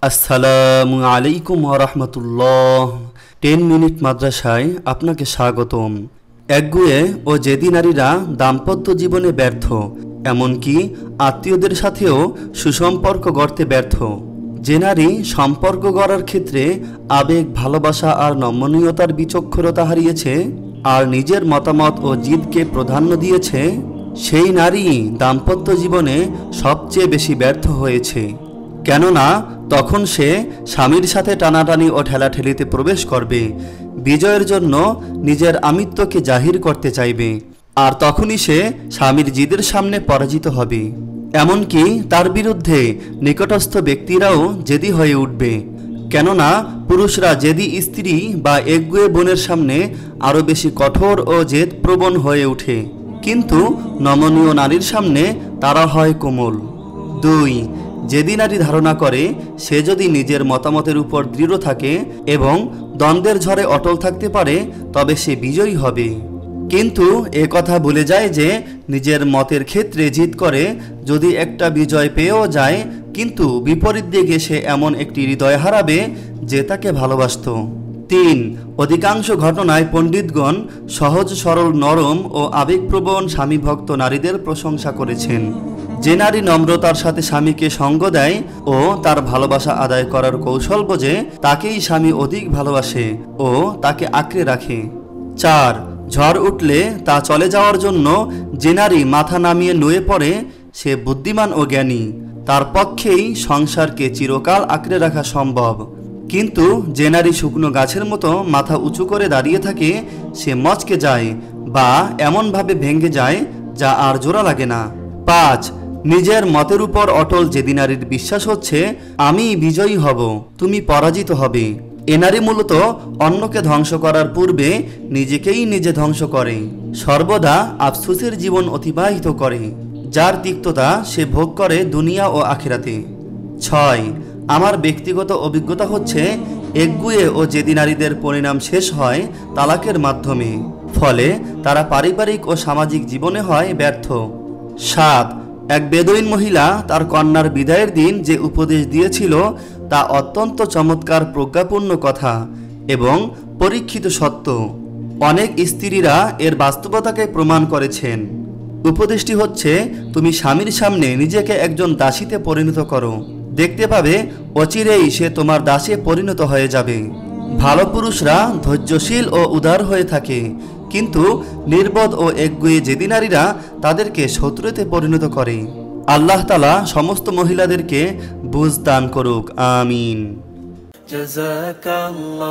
আসসালামু আলাইকুম ওয়া রাহমাতুল্লাহ। 10 মিনিট মাদ্রাসায় আপনাকে স্বাগতম। একগুঁয়ে ও জেদি নারীরা দাম্পত্য জীবনে ব্যর্থ, এমনকি আত্মীয়দের সাথেও সুসম্পর্ক গড়তে ব্যর্থ। যে নারী সম্পর্ক গড়ার ক্ষেত্রে আবেগ, ভালোবাসা আর নমনীয়তার বিচক্ষণতা হারিয়েছে আর নিজের মতামত ও জিদকে প্রাধান্য দিয়েছে, সেই নারী দাম্পত্য জীবনে সবচেয়ে বেশি ব্যর্থ হয়েছে। কেননা তখন সে স্বামীর সাথে টানাটানি ও ঠেলাঠেলিতে প্রবেশ করবে, বিজয়ের জন্য নিজের আমিত্বকে জাহির করতে চাইবে, আর তখনই সে স্বামীর জিদের সামনে পরাজিত হবে। এমনকি তার বিরুদ্ধে নিকটস্থ ব্যক্তিরাও জেদি হয়ে উঠবে। কেননা পুরুষরা জেদি স্ত্রী বা একগুঁয়ে বোনের সামনে আরও বেশি কঠোর ও জেদপ্রবণ হয়ে ওঠে, কিন্তু নমনীয় নারীর সামনে তারা হয় কোমল। 2. জেদি নারী ধারণা করে সে যদি নিজের মতামতের উপর দৃঢ় থাকে এবং দ্বন্দ্বের ঝড়ে অটল থাকতে পারে তবে সে বিজয়ী হবে, কিন্তু এ কথা ভুলে যায় যে নিজের মতের ক্ষেত্রে জিদ করে যদি একটা বিজয় পেয়েও যায়, কিন্তু বিপরীত দিকে সে এমন একটি হৃদয় হারাবে যে তাকে ভালোবাসত। 3. অধিকাংশ ঘটনায় পণ্ডিতগণ সহজ সরল, নরম ও আবেগপ্রবণ স্বামীভক্ত নারীদের প্রশংসা করেছেন। যে নারী নম্রতার সাথে স্বামীকে সঙ্গ দেয় ও তার ভালোবাসা আদায় করার কৌশল বোঝে, তাকেই স্বামী অধিক ভালোবাসে ও তাকে আঁকড়ে রাখে। 4. ঝড় উঠলে তা চলে যাওয়ার জন্য যে নারী মাথা নামিয়ে নুয়ে পড়ে সে বুদ্ধিমান ও জ্ঞানী, তার পক্ষেই সংসারকে চিরকাল আঁকড়ে রাখা সম্ভব। কিন্তু যে নারী শুকনো গাছের মতো মাথা উঁচু করে দাঁড়িয়ে থাকে সে মচকে যায় বা এমনভাবে ভেঙে যায় যা আর জোড়া লাগে না। 5. নিজের মতের উপর অটল জেদি নারীর বিশ্বাস হচ্ছে আমি বিজয়ী হব, তুমি পরাজিত হবে। এ নারী মূলত অন্যকে ধ্বংস করার পূর্বে নিজেকেই নিজে ধ্বংস করে, সর্বদা আফসোসের জীবন অতিবাহিত করে, যার তিক্ততা সে ভোগ করে দুনিয়া ও আখিরাতে। 6. আমার ব্যক্তিগত অভিজ্ঞতা হচ্ছে একগুঁয়ে ও জেদি নারীদের পরিণাম শেষ হয় তালাকের মাধ্যমে, ফলে তারা পারিবারিক ও সামাজিক জীবনে হয় ব্যর্থ। 7. এক বেদুইন মহিলা তার কন্যার বিদায়ের দিন যে উপদেশ দিয়েছিল তা অত্যন্ত চমৎকার, প্রজ্ঞাপূর্ণ কথা এবং পরীক্ষিত সত্য। অনেক স্ত্রীরা এর বাস্তবতাকে প্রমাণ করেছেন। উপদেশটি হচ্ছে তুমি স্বামীর সামনে নিজেকে একজন দাসীতে পরিণত করো, দেখতে পাবে অচিরেই সে তোমার দাসে পরিণত হয়ে যাবে। ভালো পুরুষরা ধৈর্যশীল ও উদার হয়ে থাকে, কিন্তু নির্বোধ ও একগুঁয়ে জেদি নারীরা তাদেরকে শত্রুতে পরিণত করে। আল্লাহ তাআলা সমস্ত মহিলাদেরকে বুঝ দান করুক, আমিন। জাযাকাল্লাহ।